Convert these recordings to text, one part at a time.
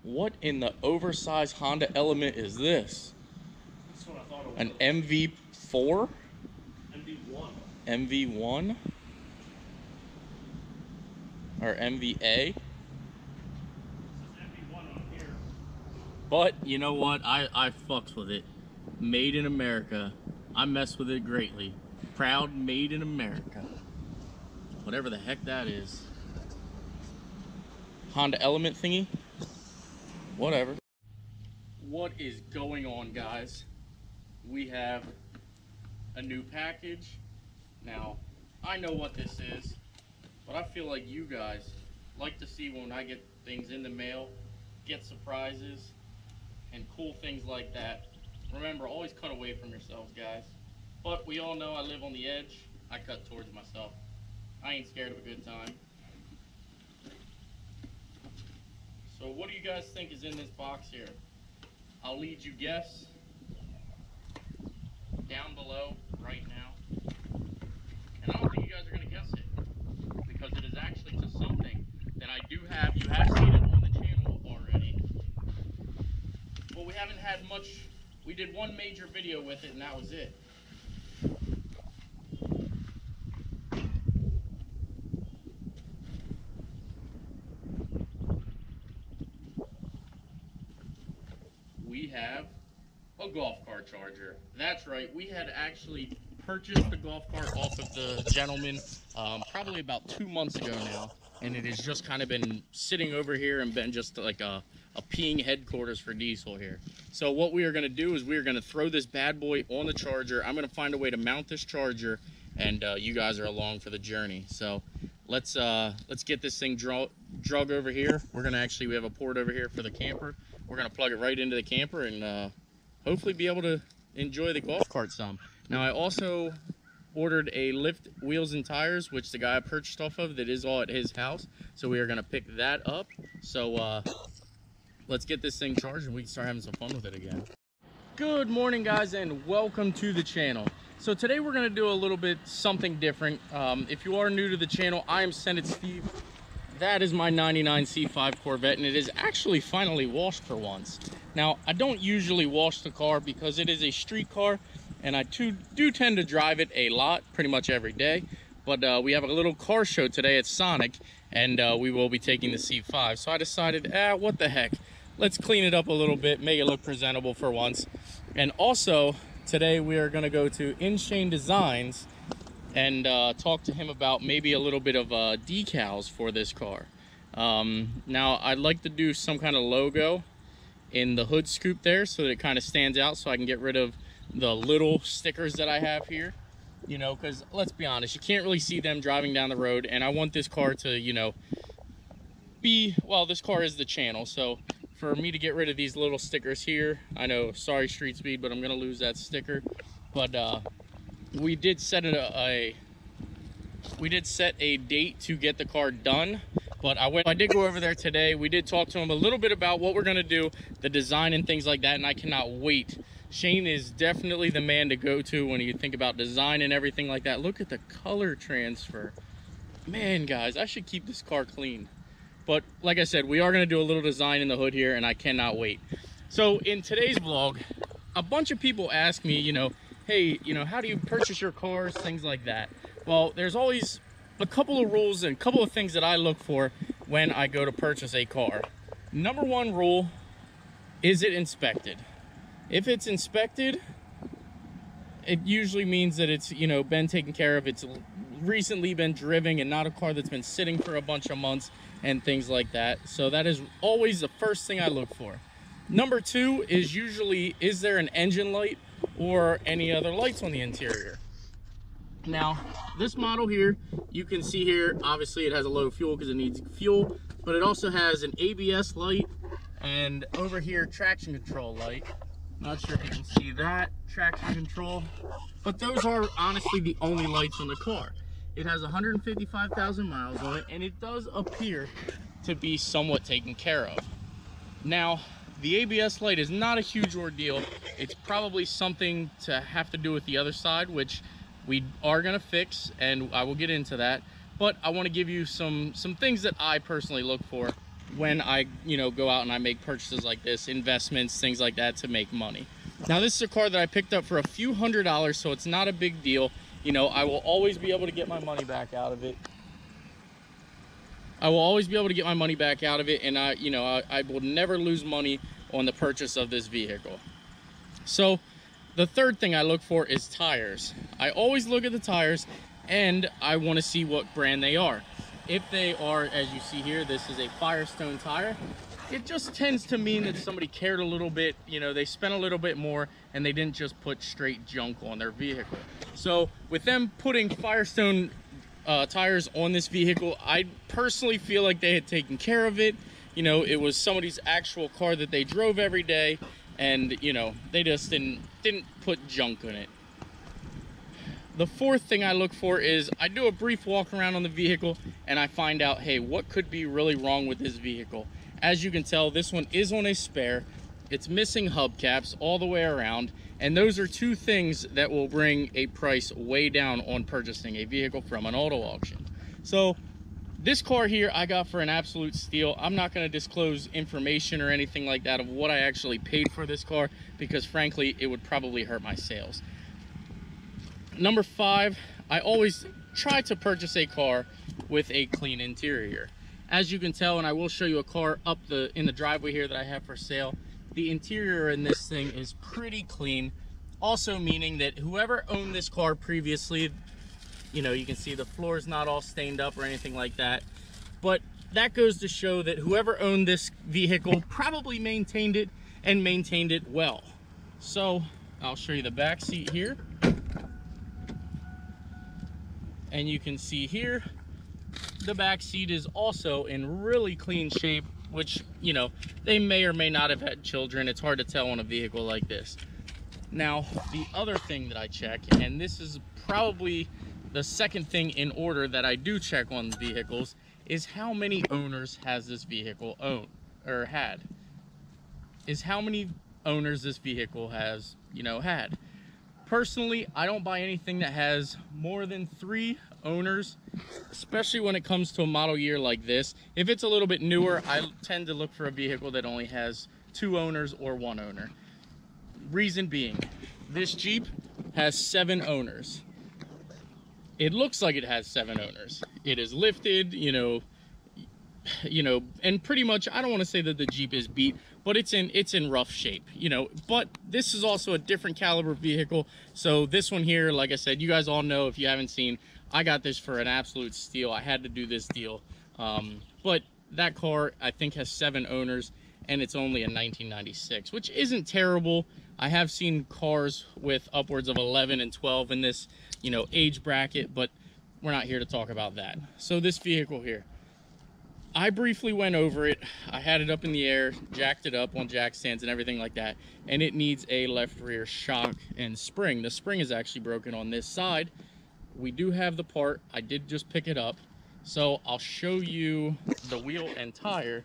What in the oversized Honda Element is this? That's what I thought it was. An MV4? MV1. MV1? Or MVA? It says MV1 on here. But you know what? I fucks with it. Made in America. I mess with it greatly. Proud made in America. Whatever the heck that is. Honda Element thingy? Whatever. What is going on, guys? We have a new package. Now, I know what this is, but I feel like you guys like to see when I get things in the mail, get surprises, and cool things like that. Remember, always cut away from yourselves, guys. But we all know I live on the edge. I cut towards myself. I ain't scared of a good time. So what do you guys think is in this box here? I'll lead you guess down below right now. And I don't think you guys are going to guess it, because it is actually to something that I do have. You have seen it on the channel already. But we haven't had much. We did one major video with it, and that was it. We have a golf cart charger. That's right, we had actually purchased the golf cart off of the gentleman probably about 2 months ago now, and it has just kind of been sitting over here and been just like a peeing headquarters for diesel here. So what we are going to do is we are going to throw this bad boy on the charger. I'm going to find a way to mount this charger, and you guys are along for the journey. So let's get this thing drug over here. We're going to we have a port over here for the camper. We're going to plug it right into the camper and hopefully be able to enjoy the golf cart some. Now, I also ordered a lift wheels and tires, which the guy I purchased off of, that is all at his house. So we are going to pick that up. So let's get this thing charged and we can start having some fun with it again. Good morning, guys, and welcome to the channel. So today we're going to do a little bit something different. If you are new to the channel, I am Send It Steve. That is my 99 C5 Corvette, and it is actually finally washed for once. Now, I don't usually wash the car because it is a street car, and I do tend to drive it a lot, pretty much every day. But we have a little car show today at Sonic, and we will be taking the C5. So I decided, what the heck? Let's clean it up a little bit, make it look presentable for once. And also, today we are going to go to InShane Designs and talk to him about maybe a little bit of decals for this car. Now, I'd like to do some kind of logo in the hood scoop there so that it kind of stands out, so I can get rid of the little stickers that I have here. You know, because let's be honest, you can't really see them driving down the road, and I want this car to, you know, well, this car is the channel, so for me to get rid of these little stickers here, I know, sorry Street Speed, but I'm going to lose that sticker. But we did set a date to get the car done, but I did go over there today. We did talk to him a little bit about what we're going to do, the design and things like that, and I cannot wait. Shane is definitely the man to go to when you think about design and everything like that. Look at the color transfer. Man, guys, I should keep this car clean. But like I said, we are going to do a little design in the hood here, and I cannot wait. So in today's vlog, a bunch of people ask me, you know, hey, you know, how do you purchase your cars, things like that. Well, there's always a couple of rules and a couple of things that I look for when I go to purchase a car. Number one rule, is it inspected? If it's inspected, it usually means that it's, you know, been taken care of. It's recently been driven and not a car that's been sitting for a bunch of months and things like that. So that is always the first thing I look for. Number two is usually, is there an engine light or any other lights on the interior? Now, this model here, you can see here, obviously it has a low fuel because it needs fuel, but it also has an ABS light and over here, traction control light. Not sure if you can see that, traction control, but those are honestly the only lights on the car. It has 155,000 miles on it, and it does appear to be somewhat taken care of. Now, the ABS light is not a huge ordeal. It's probably something to have to do with the other side, which we are gonna fix, and I will get into that. But I wanna give you some things that I personally look for when I, go out and I make purchases like this, investments, things like that, to make money. Now, this is a car that I picked up for a few $100s, so it's not a big deal. I will always be able to get my money back out of it. And I will never lose money on the purchase of this vehicle. So the third thing I look for is tires. I always look at the tires, and I want to see what brand they are. If they are, as you see here, this is a Firestone tire, it just tends to mean that somebody cared a little bit, they spent a little bit more, and they didn't just put straight junk on their vehicle. So with them putting Firestone tires on this vehicle, I personally feel like they had taken care of it. It was somebody's actual car that they drove every day, and they just didn't put junk in it. The fourth thing I look for is I do a brief walk around on the vehicle, and I find out, hey, what could be really wrong with this vehicle? As you can tell, this one is on a spare. It's missing hubcaps all the way around, and those are two things that will bring a price way down on purchasing a vehicle from an auto auction. So this car here I got for an absolute steal. I'm not going to disclose information or anything like that of what I actually paid for this car, because frankly it would probably hurt my sales. Number 5, I always try to purchase a car with a clean interior. As you can tell, and I will show you a car up in the driveway here that I have for sale, the interior in this thing is pretty clean. Also meaning that whoever owned this car previously, you can see the floor is not all stained up or anything like that. But that goes to show that whoever owned this vehicle probably maintained it, and maintained it well. So I'll show you the back seat here. And you can see here, the back seat is also in really clean shape, which, they may or may not have had children. It's hard to tell on a vehicle like this. Now, the other thing that I check, and this is probably the second thing in order that I do check on vehicles, is how many owners has this vehicle owned, or had. Is how many owners this vehicle has, had. Personally, I don't buy anything that has more than 3 owners, especially when it comes to a model year like this. If it's a little bit newer, I tend to look for a vehicle that only has 2 owners or 1 owner. Reason being, this Jeep has 7 owners. It looks like it has 7 owners. It is lifted, and pretty much, I don't want to say that the Jeep is beat, but it's in rough shape, but this is also a different caliber vehicle. So this one here, like I said, you guys all know, if you haven't seen, I got this for an absolute steal. I had to do this deal. But that car, I think, has 7 owners, and it's only a 1996, which isn't terrible. I have seen cars with upwards of 11 and 12 in this, age bracket, but we're not here to talk about that. So this vehicle here, I briefly went over it. I had it up in the air, jacked it up on jack stands and everything like that, and it needs a left rear shock and spring. The spring is actually broken on this side. We do have the part. I did just pick it up. So I'll show you the wheel and tire,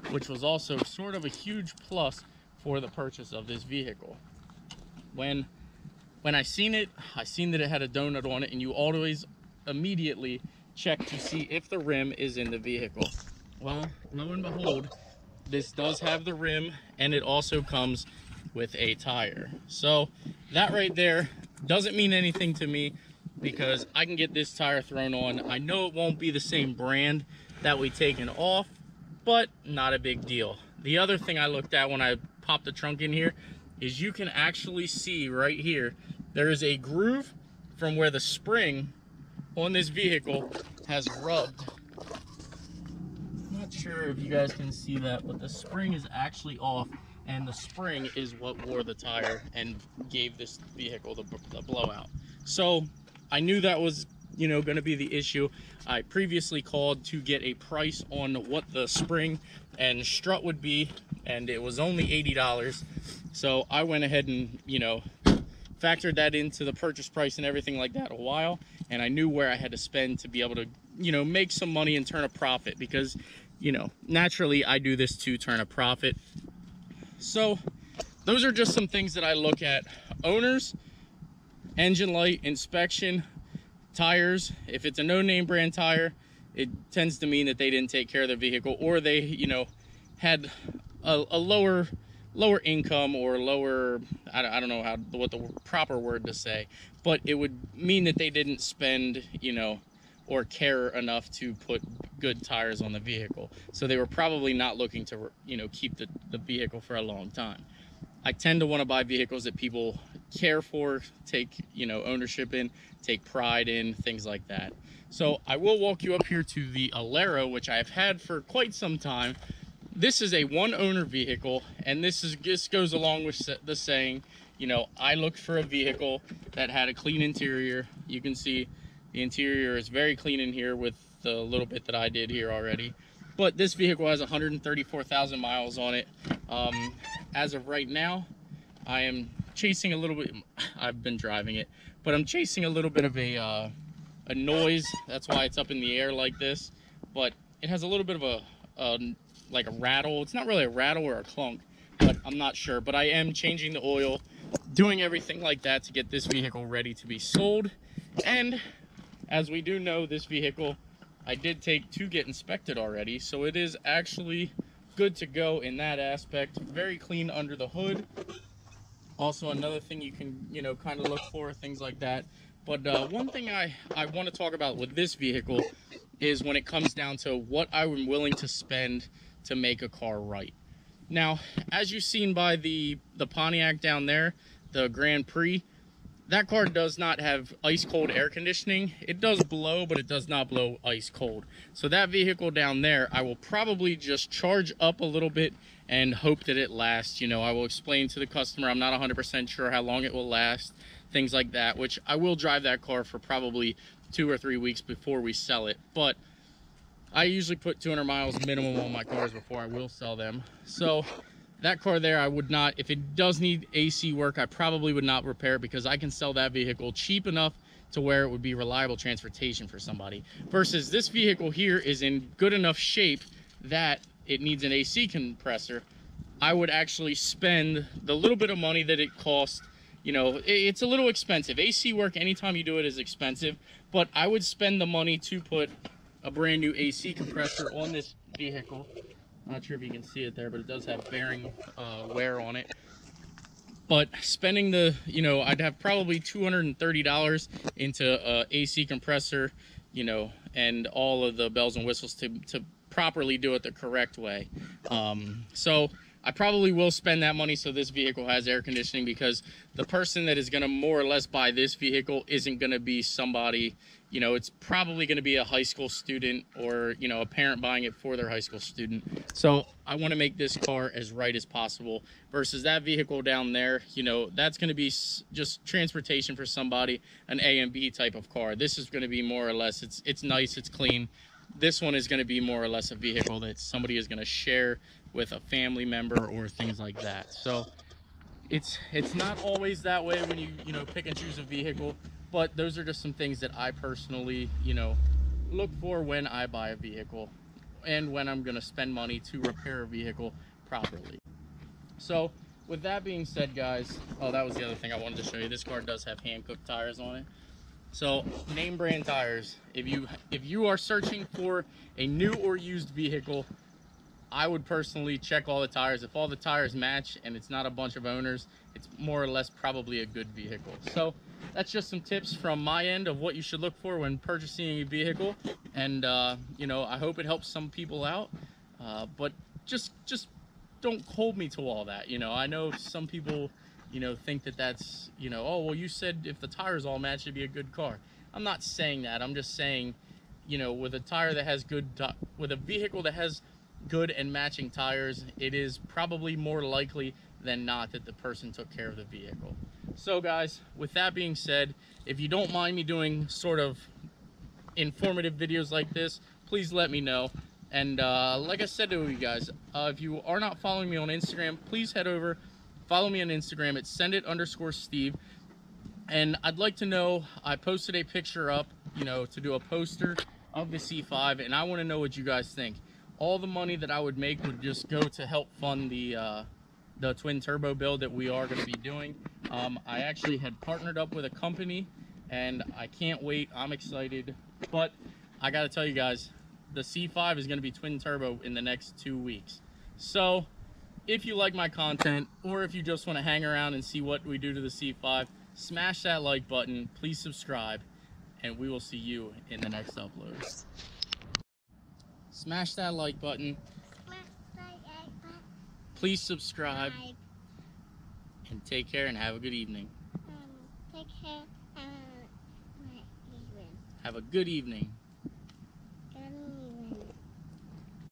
which was also sort of a huge plus for the purchase of this vehicle. When I seen that it had a donut on it, and you always immediately check to see if the rim is in the vehicle. Well, lo and behold, this does have the rim, and it also comes with a tire. So that right there doesn't mean anything to me, because I can get this tire thrown on. I know it won't be the same brand that we taken off, but not a big deal. The other thing I looked at when I popped the trunk in here is you can actually see right here, there is a groove from where the spring on this vehicle has rubbed. Not sure if you guys can see that, but the spring is actually off, and the spring is what wore the tire and gave this vehicle the blowout. So I knew that was, going to be the issue. I previously called to get a price on what the spring and strut would be, and it was only $80. So I went ahead and, factored that into the purchase price and everything like that a while, and I knew where I had to spend to be able to, make some money and turn a profit, because, naturally I do this to turn a profit. So those are just some things that I look at: owners, engine light, inspection, tires. If it's a no-name brand tire, it tends to mean that they didn't take care of their vehicle, or they, you know, had a lower income, or lower, I don't know what the proper word to say, but it would mean that they didn't spend, you know, or care enough to put good tires on the vehicle. So they were probably not looking to, you know, keep the vehicle for a long time. I tend to want to buy vehicles that people care for, take, you know, ownership in, take pride in, things like that. So I will walk you up here to the Alero, which I've had for quite some time. This is a one owner vehicle, and this goes along with the saying, you know, I looked for a vehicle that had a clean interior. You can see the interior is very clean in here with the little bit that I did here already. But this vehicle has 134,000 miles on it. As of right now, I am chasing a little bit, I've been driving it, but I'm chasing a little bit of a noise. That's why it's up in the air like this. But it has a little bit of like a rattle. It's not really a rattle or a clunk, but I'm not sure. But I am changing the oil, doing everything like that to get this vehicle ready to be sold. And as we do know, this vehicle I did take to get inspected already, so it is actually good to go in that aspect. Very clean under the hood. Also, another thing you can, you know, kind of look for, things like that. But one thing I want to talk about with this vehicle is when it comes down to what I'm willing to spend to make a car right. Now, as you've seen by the Pontiac down there, the Grand Prix, that car does not have ice cold air conditioning. It does blow, but it does not blow ice cold. So that vehicle down there, I will probably just charge up a little bit and hope that it lasts. You know, I will explain to the customer I'm not 100% sure how long it will last, things like that, which I will drive that car for probably 2 or 3 weeks before we sell it. But I usually put 200 miles minimum on my cars before I will sell them. So that car there, I would not, if it does need AC work, I probably would not repair it, because I can sell that vehicle cheap enough to where it would be reliable transportation for somebody. Versus this vehicle here is in good enough shape that it needs an AC compressor. I would actually spend the little bit of money that it costs. You know, it's a little expensive. AC work, anytime you do it, is expensive, but I would spend the money to put a brand new AC compressor on this vehicle. Not sure if you can see it there, but it does have bearing wear on it. But spending the, you know, I'd have probably $230 into AC compressor, you know, and all of the bells and whistles to properly do it the correct way. So I probably will spend that money so this vehicle has air conditioning, because the person that is going to more or less buy this vehicle isn't going to be somebody, you know, it's probably going to be a high school student, or, you know, a parent buying it for their high school student. So I want to make this car as right as possible, versus that vehicle down there, you know, that's going to be just transportation for somebody, an A and B type of car. This is going to be more or less, it's nice, it's clean. This one is going to be more or less a vehicle that somebody is going to share with a family member or things like that. So it's not always that way when you know, pick and choose a vehicle. But those are just some things that I personally, you know, look for when I buy a vehicle, and when I'm going to spend money to repair a vehicle properly. So with that being said, guys, oh, that was the other thing I wanted to show you. This car does have hand-cooked tires on it. So name brand tires. If you are searching for a new or used vehicle, I would personally check all the tires. If all the tires match and it's not a bunch of owners, it's more or less probably a good vehicle. So that's just some tips from my end of what you should look for when purchasing a vehicle. And you know, I hope it helps some people out. But just don't hold me to all that. You know, I know some people, you know, think that that's, you know, oh, well, you said if the tires all match, it'd be a good car. I'm not saying that. I'm just saying, you know, with a tire that has with a vehicle that has good and matching tires, it is probably more likely than not that the person took care of the vehicle. So guys, with that being said, if you don't mind me doing sort of informative videos like this, please let me know. And like I said to you guys, if you are not following me on Instagram, please head over, follow me on Instagram at sendit_Steve. And I'd like to know, I posted a picture up, you know, to do a poster of the C5, and I want to know what you guys think. All the money that I would make would just go to help fund the twin turbo build that we are going to be doing. I actually had partnered up with a company, and I can't wait. I'm excited, but I got to tell you guys, the C5 is going to be twin turbo in the next 2 weeks. So if you like my content, or if you just want to hang around and see what we do to the C5, smash that like button, please subscribe, and we will see you in the next upload. Smash that like button, please subscribe, and take care and have a good evening. Take care. Have a good evening.